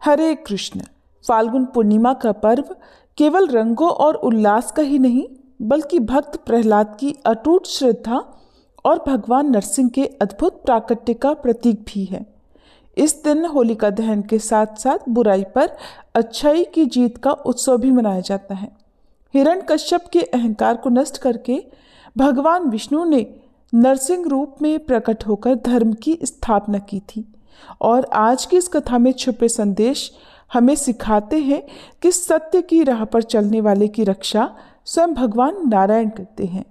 हरे कृष्ण। फाल्गुन पूर्णिमा का पर्व केवल रंगों और उल्लास का ही नहीं, बल्कि भक्त प्रहलाद की अटूट श्रद्धा और भगवान नरसिंह के अद्भुत प्राकट्य का प्रतीक भी है। इस दिन होलिका दहन के साथ साथ बुराई पर अच्छाई की जीत का उत्सव भी मनाया जाता है। हिरण्यकश्यप के अहंकार को नष्ट करके भगवान विष्णु ने नरसिंह रूप में प्रकट होकर धर्म की स्थापना की थी। और आज की इस कथा में छुपे संदेश हमें सिखाते हैं कि सत्य की राह पर चलने वाले की रक्षा स्वयं भगवान नारायण करते हैं।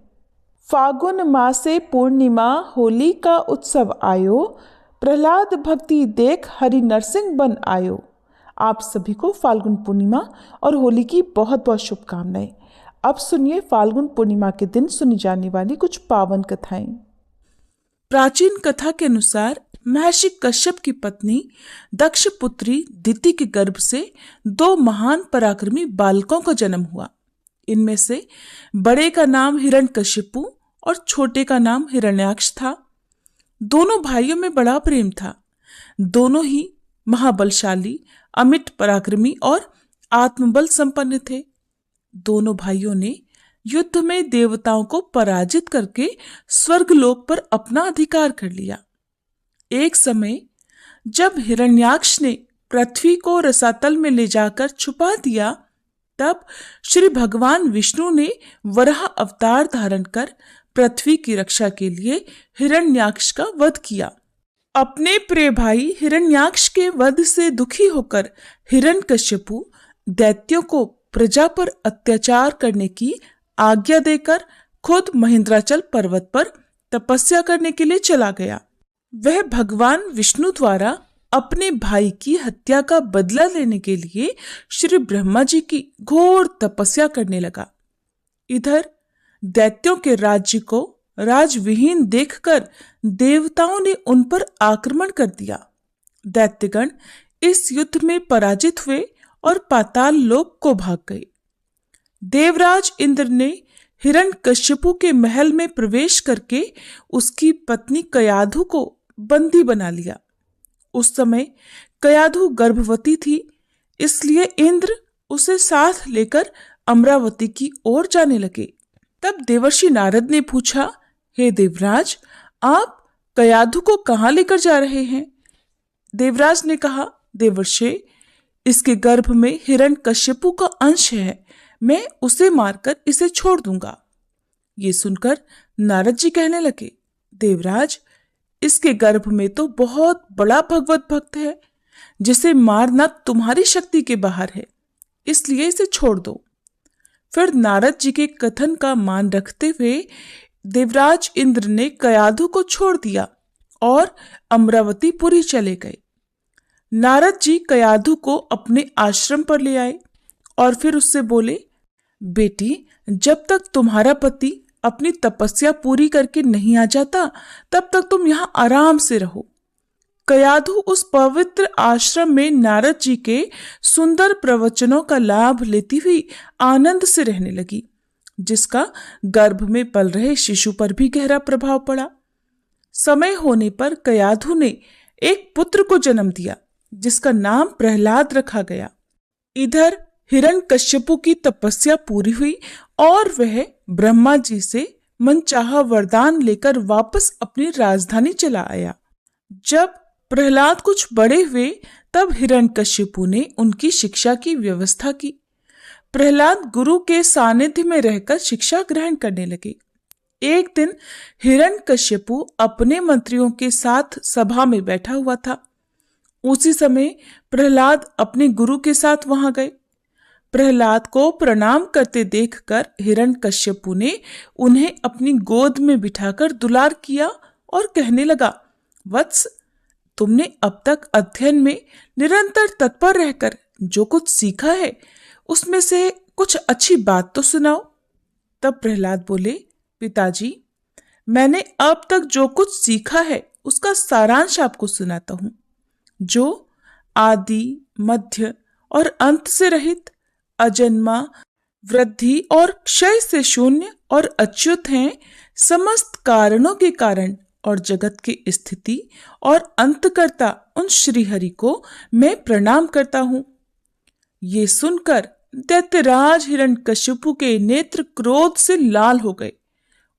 फागुन मासे पूर्णिमा होली का उत्सव आयो, प्रहलाद भक्ति देख हरि नरसिंह बन आयो। आप सभी को फाल्गुन पूर्णिमा और होली की बहुत बहुत शुभकामनाएं। अब सुनिए फाल्गुन पूर्णिमा के दिन सुनी जाने वाली कुछ पावन कथाएं। प्राचीन कथा के अनुसार महर्षि कश्यप की पत्नी दक्ष पुत्री दिति के गर्भ से 2 महान पराक्रमी बालकों का जन्म हुआ। इनमें से बड़े का नाम हिरण्यकशिपु और छोटे का नाम हिरण्याक्ष था। दोनों भाइयों में बड़ा प्रेम था। दोनों ही महाबलशाली, अमिट पराक्रमी और आत्मबल संपन्न थे। दोनों भाइयों ने युद्ध में देवताओं को पराजित करके स्वर्गलोक पर अपना अधिकार कर लिया। एक समय जब हिरण्याक्ष ने पृथ्वी को रसातल में ले जाकर छुपा दिया, तब श्री भगवान विष्णु ने वराह अवतार धारण कर पृथ्वी की रक्षा के लिए हिरण्याक्ष का वध किया। अपने प्रिय भाई हिरण्याक्ष के वध से दुखी होकर हिरण्यकशिपु दैत्यों को प्रजा पर अत्याचार करने की आज्ञा देकर खुद महेंद्राचल पर्वत पर तपस्या करने के लिए चला गया। वह भगवान विष्णु द्वारा अपने भाई की हत्या का बदला लेने के लिए श्री ब्रह्मा जी की घोर तपस्या करने लगा। इधर दैत्यों के राज्य को राजविहीन देखकर देवताओं ने उन पर आक्रमण कर दिया। दैत्यगण इस युद्ध में पराजित हुए और पाताल लोक को भाग गए। देवराज इंद्र ने हिरण्यकशिपु के महल में प्रवेश करके उसकी पत्नी कयाधु को बंदी बना लिया। उस समय कयाधु गर्भवती थी, इसलिए इंद्र उसे साथ लेकर अमरावती की ओर जाने लगे। तब देवर्षि नारद ने पूछा, हे देवराज, आप कयाधु को कहाँ लेकर जा रहे हैं? देवराज ने कहा, देवर्षि, इसके गर्भ में हिरण्यकशिपु का अंश है, मैं उसे मारकर इसे छोड़ दूंगा। ये सुनकर नारद जी कहने लगे, देवराज, इसके गर्भ में तो बहुत बड़ा भगवत भक्त है, जिसे मारना तुम्हारी शक्ति के बाहर है, इसलिए इसे छोड़ दो। फिर नारद जी के कथन का मान रखते हुए देवराज इंद्र ने कयाधु को छोड़ दिया और अमरावतीपुरी चले गए। नारद जी कयाधु को अपने आश्रम पर ले आए और फिर उससे बोले, बेटी, जब तक तुम्हारा पति अपनी तपस्या पूरी करके नहीं आ जाता, तब तक तुम यहाँ आराम से रहो। कयाधु उस पवित्र आश्रम में नारद जी के सुंदर प्रवचनों का लाभ लेती हुई आनंद से रहने लगी, जिसका गर्भ में पल रहे शिशु पर भी गहरा प्रभाव पड़ा। समय होने पर कयाधु ने एक पुत्र को जन्म दिया, जिसका नाम प्रहलाद रखा गया। इधर हिरण्यकश्यपु की तपस्या पूरी हुई और वह ब्रह्मा जी से मनचाहा वरदान लेकर वापस अपनी राजधानी चला आया। जब प्रहलाद कुछ बड़े हुए, तब हिरण्यकश्यपु ने उनकी शिक्षा की व्यवस्था की। प्रहलाद गुरु के सानिध्य में रहकर शिक्षा ग्रहण करने लगे। एक दिन हिरण्यकश्यपु अपने मंत्रियों के साथ सभा में बैठा हुआ था। उसी समय प्रहलाद अपने गुरु के साथ वहां गए। प्रहलाद को प्रणाम करते देखकर हिरण्यकश्यपु ने उन्हें अपनी गोद में बिठाकर दुलार किया और कहने लगा, वत्स, तुमने अब तक अध्ययन में निरंतर तत्पर रहकर जो कुछ सीखा है, उसमें से कुछ अच्छी बात तो सुनाओ। तब प्रहलाद बोले, पिताजी, मैंने अब तक जो कुछ सीखा है उसका सारांश आपको सुनाता हूँ। जो आदि, मध्य और अंत से रहित, अजन्मा, वृद्धि और क्षय से शून्य और अच्युत हैं, समस्त कारणों के कारण और जगत की स्थिति और अंतकर्ता उन श्रीहरि को मैं प्रणाम करता हूँ। ये सुनकर दैत्यराज हिरण्यकशिपु के नेत्र क्रोध से लाल हो गए।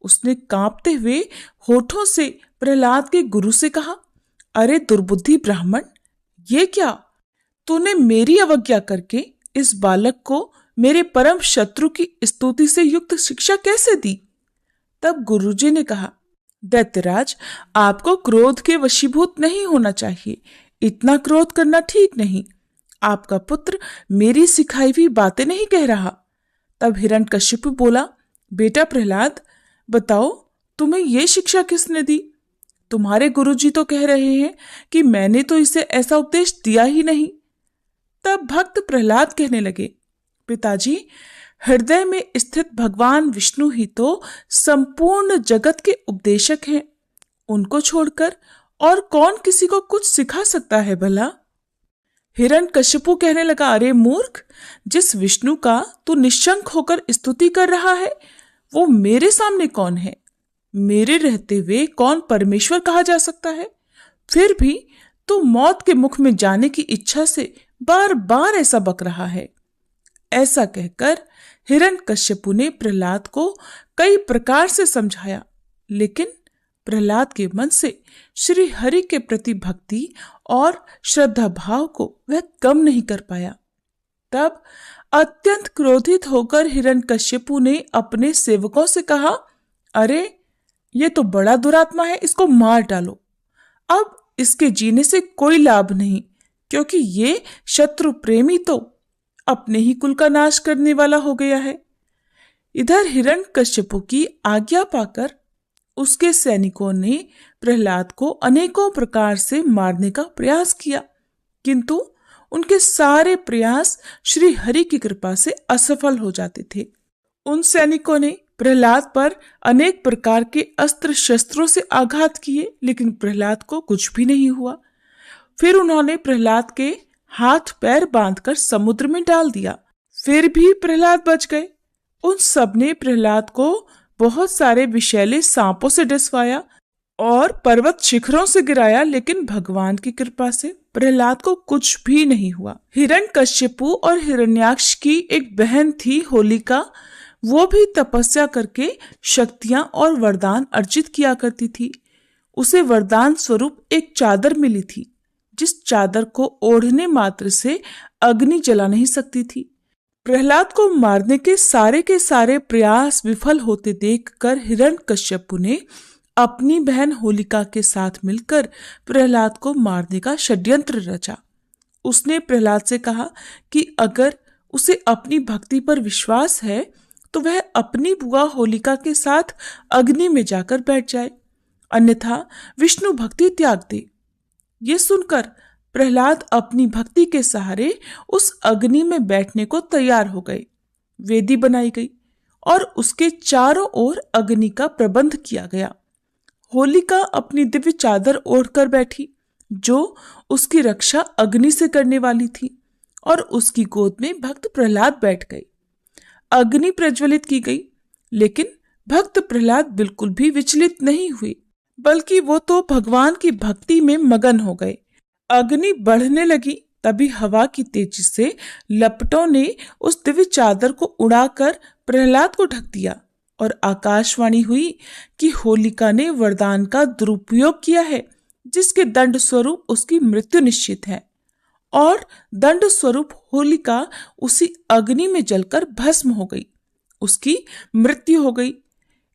उसने कांपते हुए होठों से प्रहलाद के गुरु से कहा, अरे दुर्बुद्धि ब्राह्मण, ये क्या? तूने मेरी अवज्ञा करके इस बालक को मेरे परम शत्रु की स्तुति से युक्त शिक्षा कैसे दी? तब गुरुजी ने कहा, दैत्यराज, आपको क्रोध के वशीभूत नहीं होना चाहिए। इतना क्रोध करना ठीक नहीं। आपका पुत्र मेरी सिखाई हुई बातें नहीं कह रहा। तब हिरण्यकशिपु बोला, बेटा प्रहलाद, बताओ तुम्हें ये शिक्षा किसने दी? तुम्हारे गुरुजी तो कह रहे हैं कि मैंने तो इसे ऐसा उपदेश दिया ही नहीं। तब भक्त प्रहलाद कहने लगे, पिताजी, हृदय में स्थित भगवान विष्णु ही तो संपूर्ण जगत के उपदेशक हैं। उनको छोड़कर और कौन किसी को कुछ सिखा सकता है भला? हिरण्यकशिपु कहने लगा, अरे मूर्ख, जिस विष्णु का तू निशंक होकर स्तुति कर रहा है वो मेरे सामने कौन है? मेरे रहते हुए कौन परमेश्वर कहा जा सकता है? फिर भी तू मौत के मुख में जाने की इच्छा से बार बार ऐसा बक रहा है। ऐसा कहकर हिरण्यकशिपु ने प्रहलाद को कई प्रकार से समझाया, लेकिन प्रहलाद के मन से श्री हरि के प्रति भक्ति और श्रद्धा भाव को वह कम नहीं कर पाया। तब अत्यंत क्रोधित होकर हिरण्यकशिपु ने अपने सेवकों से कहा, अरे ये तो बड़ा दुरात्मा है, इसको मार डालो। अब इसके जीने से कोई लाभ नहीं, क्योंकि ये शत्रु प्रेमी तो अपने ही कुल का नाश करने वाला हो गया है। इधर हिरण्यकशिपु की आज्ञा पाकर उसके सैनिकों ने प्रहलाद को अनेकों प्रकार से मारने का प्रयास किया, किंतु उनके सारे प्रयास श्री हरि की कृपा से असफल हो जाते थे। उन सैनिकों ने प्रहलाद पर अनेक प्रकार के अस्त्र शस्त्रों से आघात किए, लेकिन प्रहलाद को कुछ भी नहीं हुआ। फिर उन्होंने प्रहलाद के हाथ पैर बांधकर समुद्र में डाल दिया, फिर भी प्रहलाद बच गए। उन सब ने प्रहलाद को बहुत सारे विषैले सांपों से डसवाया और पर्वत शिखरों से गिराया, लेकिन भगवान की कृपा से प्रहलाद को कुछ भी नहीं हुआ। हिरण्यकशिपु और हिरण्याक्ष की एक बहन थी होलिका, वो भी तपस्या करके शक्तियां और वरदान अर्जित किया करती थी। उसे वरदान स्वरूप एक चादर मिली थी, जिस चादर को ओढ़ने मात्र से अग्नि जला नहीं सकती थी। प्रहलाद को मारने के सारे प्रयास विफल होते देखकर हिरण्यकशिपु ने अपनी बहन होलिका के साथ मिलकर प्रहलाद को मारने का षड्यंत्र रचा। उसने प्रहलाद से कहा कि अगर उसे अपनी भक्ति पर विश्वास है तो वह अपनी बुआ होलिका के साथ अग्नि में जाकर बैठ जाए, अन्यथा विष्णु भक्ति त्याग दे। ये सुनकर प्रहलाद अपनी भक्ति के सहारे उस अग्नि में बैठने को तैयार हो गए। वेदी बनाई गई और उसके चारों ओर अग्नि का प्रबंध किया गया। होलिका अपनी दिव्य चादर ओढ़कर बैठी, जो उसकी रक्षा अग्नि से करने वाली थी, और उसकी गोद में भक्त प्रहलाद बैठ गए। अग्नि प्रज्वलित की गई, लेकिन भक्त प्रहलाद बिल्कुल भी विचलित नहीं हुए, बल्कि वो तो भगवान की भक्ति में मगन हो गए। अग्नि बढ़ने लगी, तभी हवा की तेजी से लपटों ने उस दिव्य चादर को उड़ाकर प्रहलाद को ढक दिया और आकाशवाणी हुई कि होलिका ने वरदान का दुरुपयोग किया है, जिसके दंड स्वरूप उसकी मृत्यु निश्चित है। और दंड स्वरूप होलिका उसी अग्नि में जलकर भस्म हो गई, उसकी मृत्यु हो गई।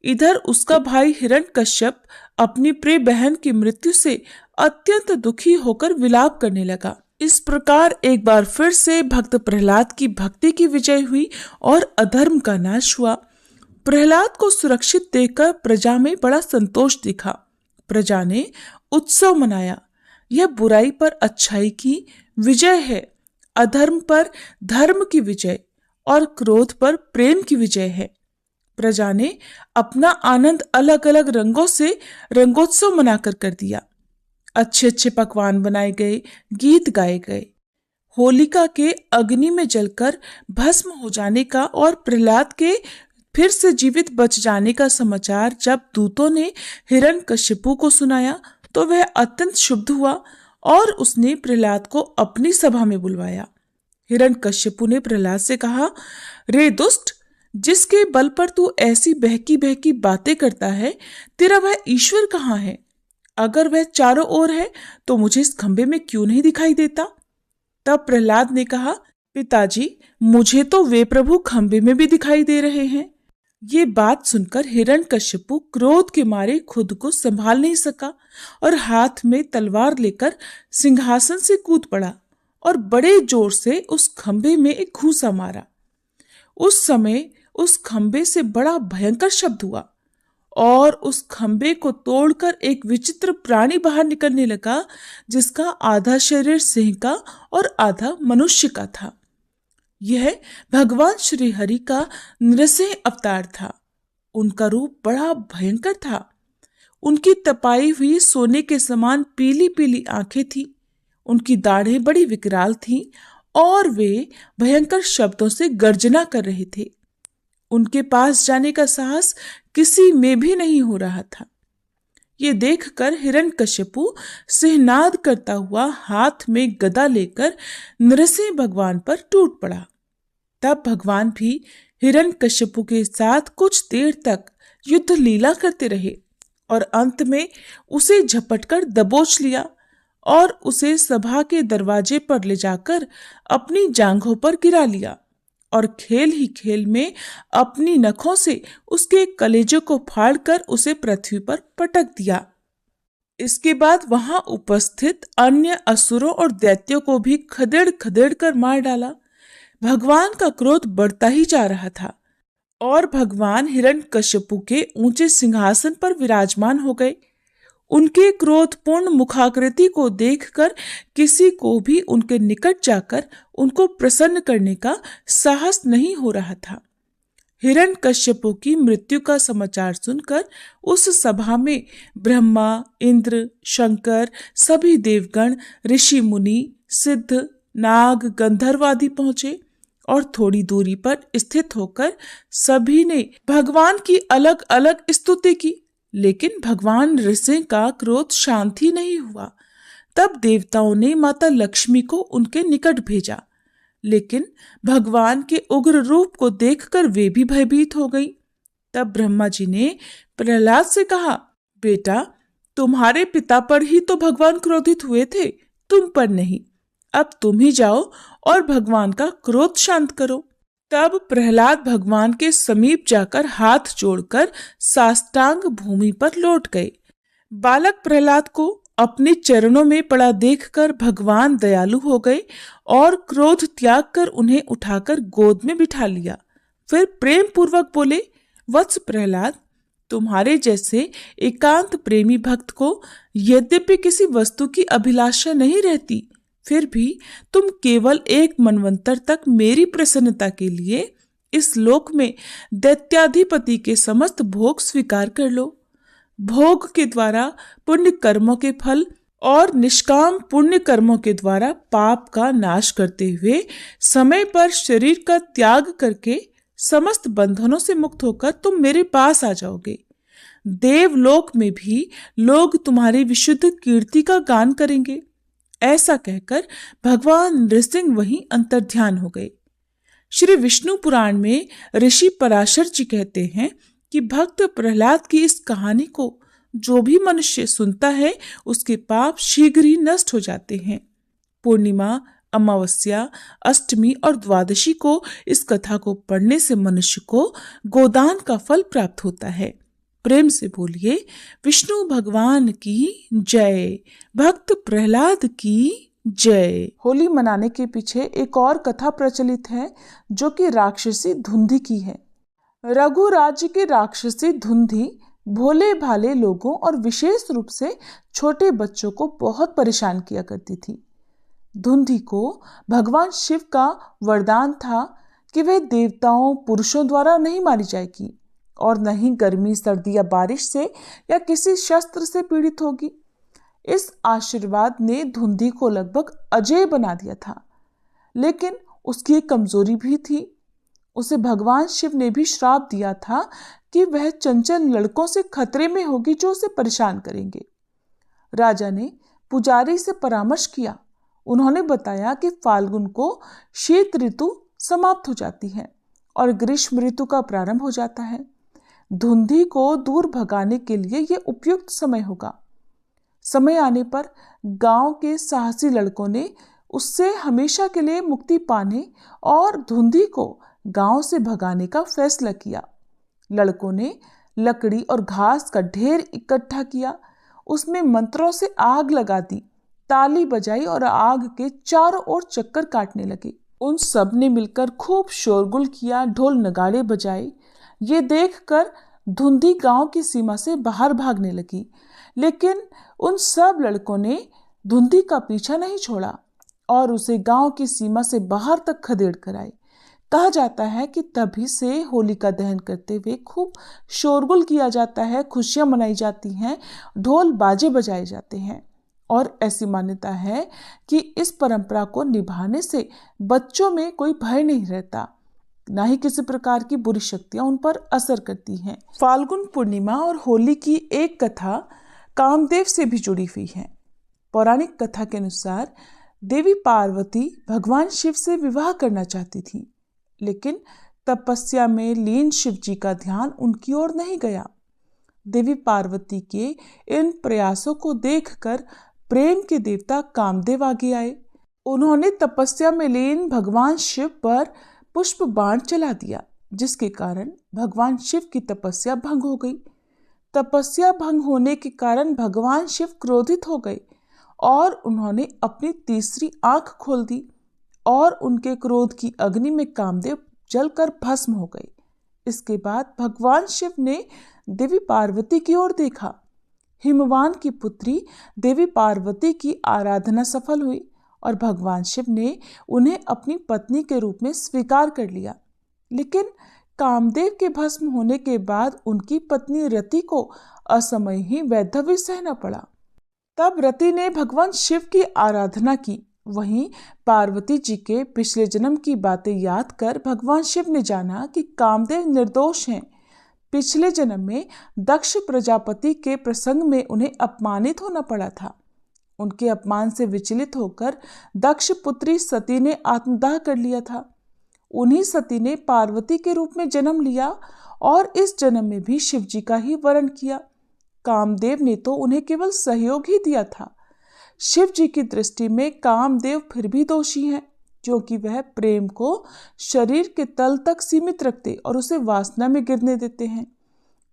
इधर उसका भाई हिरण्यकश्यप अपनी प्रिय बहन की मृत्यु से अत्यंत दुखी होकर विलाप करने लगा। इस प्रकार एक बार फिर से भक्त प्रहलाद की भक्ति की विजय हुई और अधर्म का नाश हुआ। प्रहलाद को सुरक्षित देखकर प्रजा में बड़ा संतोष दिखा। प्रजा ने उत्सव मनाया। यह बुराई पर अच्छाई की विजय है, अधर्म पर धर्म की विजय और क्रोध पर प्रेम की विजय है। प्रजा ने अपना आनंद अलग अलग रंगों से रंगोत्सव मनाकर कर दिया। अच्छे अच्छे पकवान बनाए गए, गीत गाए गए। होलिका के अग्नि में जलकर भस्म हो जाने का और प्रहलाद के फिर से जीवित बच जाने का समाचार जब दूतों ने हिरण्यकशिपु को सुनाया तो वह अत्यंत क्षुब्ध हुआ और उसने प्रहलाद को अपनी सभा में बुलवाया। हिरण्यकशिपु ने प्रहलाद से कहा, रे दुष्ट, जिसके बल पर तू ऐसी बहकी बहकी बातें करता है, तेरा वह ईश्वर कहाँ है? अगर वह चारों ओर है तो मुझे इस खंबे में क्यों नहीं दिखाई देता? तब प्रहलाद ने कहा, पिताजी, मुझे तो वे प्रभु खंबे में भी दिखाई दे रहे हैं। ये बात सुनकर हिरण्यकशिपु क्रोध के मारे खुद को संभाल नहीं सका और हाथ में तलवार लेकर सिंहासन से कूद पड़ा और बड़े जोर से उस खंबे में एक घूंसा मारा। उस समय उस खंबे से बड़ा भयंकर शब्द हुआ और उस खंबे को तोड़कर एक विचित्र प्राणी बाहर निकलने लगा, जिसका आधा शरीर सिंह का और आधा मनुष्य का था। यह भगवान श्री हरि का नृसिंह अवतार था। उनका रूप बड़ा भयंकर था। उनकी तपाई हुई सोने के समान पीली पीली आंखें थीं। उनकी दाढ़ें बड़ी विकराल थीं और वे भयंकर शब्दों से गर्जना कर रहे थे। उनके पास जाने का साहस किसी में भी नहीं हो रहा था। ये देखकर हिरण्यकशिपु सिंहनाद करता हुआ हाथ में गदा लेकर नृसिंह भगवान पर टूट पड़ा। तब भगवान भी हिरण्यकशिपु के साथ कुछ देर तक युद्ध लीला करते रहे और अंत में उसे झपटकर दबोच लिया और उसे सभा के दरवाजे पर ले जाकर अपनी जांघों पर गिरा लिया और खेल ही खेल में अपनी नखों से उसके कलेजे को फाड़कर उसे पृथ्वी पर पटक दिया। इसके बाद वहां उपस्थित अन्य असुरों और दैत्यों को भी खदेड़ खदेड़ कर मार डाला। भगवान का क्रोध बढ़ता ही जा रहा था और भगवान हिरण्यकशिपु के ऊंचे सिंहासन पर विराजमान हो गए। उनके क्रोधपूर्ण मुखाकृति को देखकर किसी को भी उनके निकट जाकर उनको प्रसन्न करने का साहस नहीं हो रहा था। हिरण्यकशिपु की मृत्यु का समाचार सुनकर उस सभा में ब्रह्मा, इंद्र, शंकर, सभी देवगण, ऋषि मुनि, सिद्ध, नाग, गंधर्व आदि पहुंचे और थोड़ी दूरी पर स्थित होकर सभी ने भगवान की अलग अलग स्तुति की। लेकिन भगवान नृसिंह का क्रोध शांत ही नहीं हुआ। तब देवताओं ने माता लक्ष्मी को उनके निकट भेजा, लेकिन भगवान के उग्र रूप को देखकर वे भी भयभीत हो गई। तब ब्रह्मा जी ने प्रहलाद से कहा, बेटा, तुम्हारे पिता पर ही तो भगवान क्रोधित हुए थे, तुम पर नहीं। अब तुम ही जाओ और भगवान का क्रोध शांत करो। तब प्रहलाद भगवान के समीप जाकर हाथ जोड़कर साष्टांग भूमि पर लौट गए। बालक प्रहलाद को अपने चरणों में पड़ा देखकर भगवान दयालु हो गए और क्रोध त्याग कर उन्हें उठाकर गोद में बिठा लिया। फिर प्रेम पूर्वक बोले, वत्स प्रहलाद, तुम्हारे जैसे एकांत प्रेमी भक्त को यद्यपि किसी वस्तु की अभिलाषा नहीं रहती, फिर भी तुम केवल एक मनवंतर तक मेरी प्रसन्नता के लिए इस लोक में दैत्याधिपति के समस्त भोग स्वीकार कर लो। भोग के द्वारा पुण्य कर्मों के फल और निष्काम पुण्य कर्मों के द्वारा पाप का नाश करते हुए समय पर शरीर का त्याग करके समस्त बंधनों से मुक्त होकर तुम मेरे पास आ जाओगे। देवलोक में भी लोग तुम्हारी विशुद्ध कीर्ति का गान करेंगे। ऐसा कहकर भगवान नृसिंह वहीं अंतर्ध्यान हो गए। श्री विष्णु पुराण में ऋषि पराशर जी कहते हैं कि भक्त प्रहलाद की इस कहानी को जो भी मनुष्य सुनता है उसके पाप शीघ्र ही नष्ट हो जाते हैं। पूर्णिमा, अमावस्या, अष्टमी और द्वादशी को इस कथा को पढ़ने से मनुष्य को गोदान का फल प्राप्त होता है। प्रेम से बोलिए, विष्णु भगवान की जय, भक्त प्रहलाद की जय। होली मनाने के पीछे एक और कथा प्रचलित है जो कि राक्षसी धुंधी की है। रघु राज्य की राक्षसी धुंधी भोले भाले लोगों और विशेष रूप से छोटे बच्चों को बहुत परेशान किया करती थी। धुंधी को भगवान शिव का वरदान था कि वह देवताओं, पुरुषों द्वारा नहीं मारी जाएगी और न ही गर्मी, सर्दी या बारिश से या किसी शस्त्र से पीड़ित होगी। इस आशीर्वाद ने धुंधी को लगभग अजेय बना दिया था। लेकिन उसकी एक कमजोरी भी थी। उसे भगवान शिव ने भी श्राप दिया था कि वह चंचल लड़कों से खतरे में होगी जो उसे परेशान करेंगे। राजा ने पुजारी से परामर्श किया। उन्होंने बताया कि फाल्गुन को शीत ऋतु समाप्त हो जाती है और ग्रीष्म ऋतु का प्रारंभ हो जाता है। धुंधी को दूर भगाने के लिए यह उपयुक्त समय होगा। समय आने पर गांव के साहसी लड़कों ने उससे हमेशा के लिए मुक्ति पाने और धुंधी को गांव से भगाने का फैसला किया। लड़कों ने लकड़ी और घास का ढेर इकट्ठा किया, उसमें मंत्रों से आग लगा दी, ताली बजाई और आग के चारों ओर चक्कर काटने लगे। उन सब ने मिलकर खूब शोरगुल किया, ढोल नगाड़े बजाए। ये देखकर धुंधी गांव की सीमा से बाहर भागने लगी, लेकिन उन सब लड़कों ने धुंधी का पीछा नहीं छोड़ा और उसे गांव की सीमा से बाहर तक खदेड़ कर आए। कहा जाता है कि तभी से होलिका दहन करते हुए खूब शोरगुल किया जाता है, खुशियां मनाई जाती हैं, ढोल बाजे बजाए जाते हैं और ऐसी मान्यता है कि इस परंपरा को निभाने से बच्चों में कोई भय नहीं रहता, ना ही किसी प्रकार की बुरी शक्तियां उन पर असर करती हैं। फाल्गुन पूर्णिमा और होली की एक कथा कामदेव से भी जुड़ी हुई है। पौराणिक कथा के अनुसार देवी पार्वती भगवान शिव से विवाह करना चाहती थी, लेकिन तपस्या में लीन शिव जी का ध्यान उनकी ओर नहीं गया। देवी पार्वती के इन प्रयासों को देखकर प्रेम के देवता कामदेव आगे आए। उन्होंने तपस्या में लीन भगवान शिव पर पुष्प बाण चला दिया, जिसके कारण भगवान शिव की तपस्या भंग हो गई। तपस्या भंग होने के कारण भगवान शिव क्रोधित हो गए और उन्होंने अपनी तीसरी आंख खोल दी और उनके क्रोध की अग्नि में कामदेव जलकर भस्म हो गए। इसके बाद भगवान शिव ने देवी पार्वती की ओर देखा। हिमवान की पुत्री देवी पार्वती की आराधना सफल हुई और भगवान शिव ने उन्हें अपनी पत्नी के रूप में स्वीकार कर लिया। लेकिन कामदेव के भस्म होने के बाद उनकी पत्नी रति को असमय ही वैधव्य सहना पड़ा। तब रति ने भगवान शिव की आराधना की। वहीं पार्वती जी के पिछले जन्म की बातें याद कर भगवान शिव ने जाना कि कामदेव निर्दोष हैं। पिछले जन्म में दक्ष प्रजापति के प्रसंग में उन्हें अपमानित होना पड़ा था। उनके अपमान से विचलित होकर दक्ष पुत्री सती ने आत्मदाह कर लिया था। उन्हीं सती ने पार्वती के रूप में जन्म लिया और इस जन्म में भी शिव जी का ही वरण किया। कामदेव ने तो उन्हें केवल सहयोग ही दिया था। शिव जी की दृष्टि में कामदेव फिर भी दोषी हैं, क्योंकि वह प्रेम को शरीर के तल तक सीमित रखते और उसे वासना में गिरने देते हैं।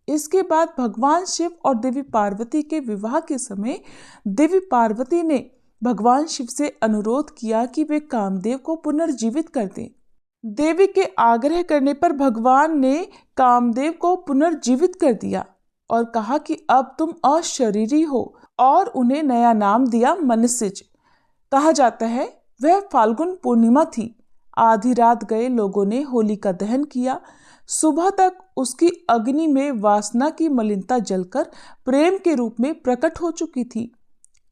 इसके बाद भगवान शिव और देवी पार्वती के विवाह के समय देवी पार्वती ने भगवान शिव से अनुरोध किया कि वे कामदेव को पुनर्जीवित कर दें। देवी के आग्रह करने पर भगवान ने कामदेव को पुनर्जीवित कर दिया और कहा कि अब तुम अशरीरी हो और उन्हें नया नाम दिया मनसिज। कहा जाता है वह फाल्गुन पूर्णिमा थी। आधी रात गए लोगों ने होली का दहन किया। सुबह तक उसकी अग्नि में वासना की मलिनता जलकर प्रेम के रूप में प्रकट हो चुकी थी।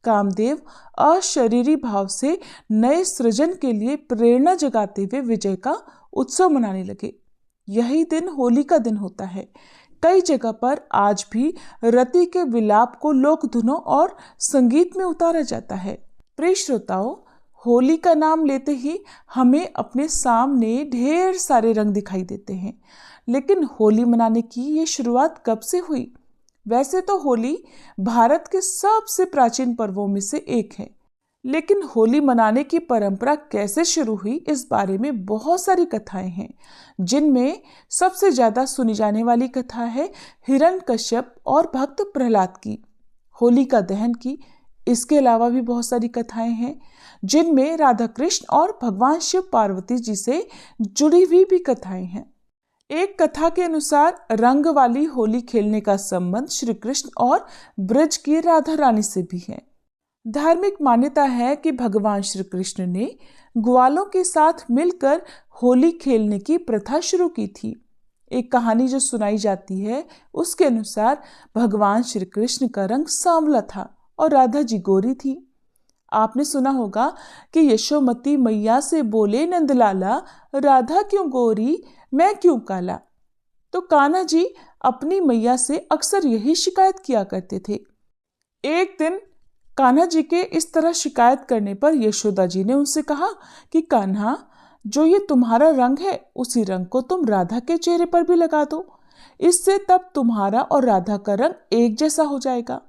कामदेव अशरीरी भाव से नए सृजन के लिए प्रेरणा जगाते हुए विजय का उत्सव मनाने लगे। यही दिन होली का दिन होता है। कई जगह पर आज भी रति के विलाप को लोक धुनों और संगीत में उतारा जाता है। प्रिय श्रोताओं, होली का नाम लेते ही हमें अपने सामने ढेर सारे रंग दिखाई देते हैं, लेकिन होली मनाने की ये शुरुआत कब से हुई? वैसे तो होली भारत के सबसे प्राचीन पर्वों में से एक है, लेकिन होली मनाने की परंपरा कैसे शुरू हुई इस बारे में बहुत सारी कथाएं हैं, जिनमें सबसे ज्यादा सुनी जाने वाली कथा है हिरण्यकश्यप और भक्त प्रहलाद की, होली का दहन की। इसके अलावा भी बहुत सारी कथाएं हैं जिनमें राधा कृष्ण और भगवान शिव पार्वती जी से जुड़ी हुई भी कथाएं हैं। एक कथा के अनुसार रंग वाली होली खेलने का संबंध श्री कृष्ण और ब्रज की राधा रानी से भी है। धार्मिक मान्यता है कि भगवान श्री कृष्ण ने ग्वालों के साथ मिलकर होली खेलने की प्रथा शुरू की थी। एक कहानी जो सुनाई जाती है उसके अनुसार भगवान श्री कृष्ण का रंग सांवला था और राधा जी गोरी थी। आपने सुना होगा कि यशोमती मैया से बोले नंदलाला, राधा क्यों गोरी मैं क्यों काला। तो कान्हा जी अपनी मैया से अक्सर यही शिकायत किया करते थे। एक दिन कान्हा जी के इस तरह शिकायत करने पर यशोदा जी ने उनसे कहा कि कान्हा, जो ये तुम्हारा रंग है उसी रंग को तुम राधा के चेहरे पर भी लगा दो, इससे तब तुम्हारा और राधा का रंग एक जैसा हो जाएगा।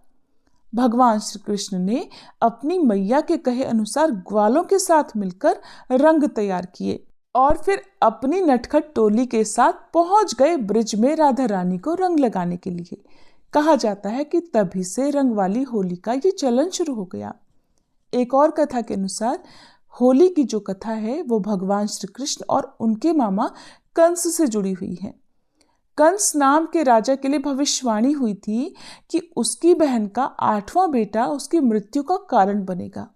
भगवान श्री कृष्ण ने अपनी मैया के कहे अनुसार ग्वालों के साथ मिलकर रंग तैयार किए और फिर अपनी नटखट टोली के साथ पहुंच गए ब्रिज में राधा रानी को रंग लगाने के लिए। कहा जाता है कि तभी से रंग वाली होली का ये चलन शुरू हो गया। एक और कथा के अनुसार होली की जो कथा है वो भगवान श्री कृष्ण और उनके मामा कंस से जुड़ी हुई है। कंस नाम के राजा के लिए भविष्यवाणी हुई थी कि उसकी बहन का 8वां बेटा उसकी मृत्यु का कारण बनेगा।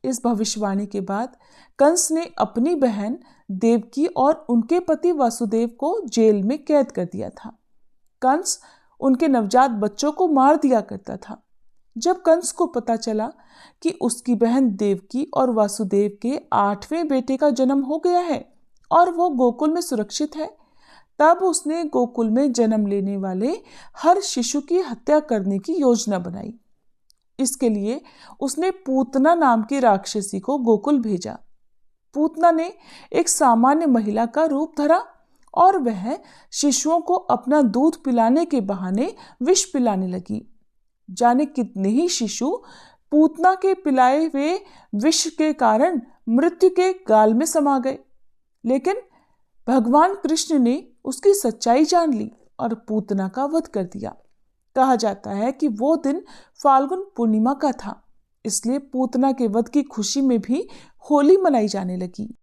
इस भविष्यवाणी के बाद कंस ने अपनी बहन देवकी और उनके पति वासुदेव को जेल में कैद कर दिया था। कंस उनके नवजात बच्चों को मार दिया करता था। जब कंस को पता चला कि उसकी बहन देवकी और वासुदेव के 8वें बेटे का जन्म हो गया है और वो गोकुल में सुरक्षित है, तब उसने गोकुल में जन्म लेने वाले हर शिशु की हत्या करने की योजना बनाई। इसके लिए उसने पूतना नाम की राक्षसी को गोकुल भेजा। पूतना ने एक सामान्य महिला का रूप धरा और वह शिशुओं को अपना दूध पिलाने के बहाने विष पिलाने लगी। जाने कितने ही शिशु पूतना के पिलाए हुए विष के कारण मृत्यु के गाल में समा गए, लेकिन भगवान कृष्ण ने उसकी सच्चाई जान ली और पूतना का वध कर दिया। कहा जाता है कि वो दिन फाल्गुन पूर्णिमा का था, इसलिए पूतना के वध की खुशी में भी होली मनाई जाने लगी।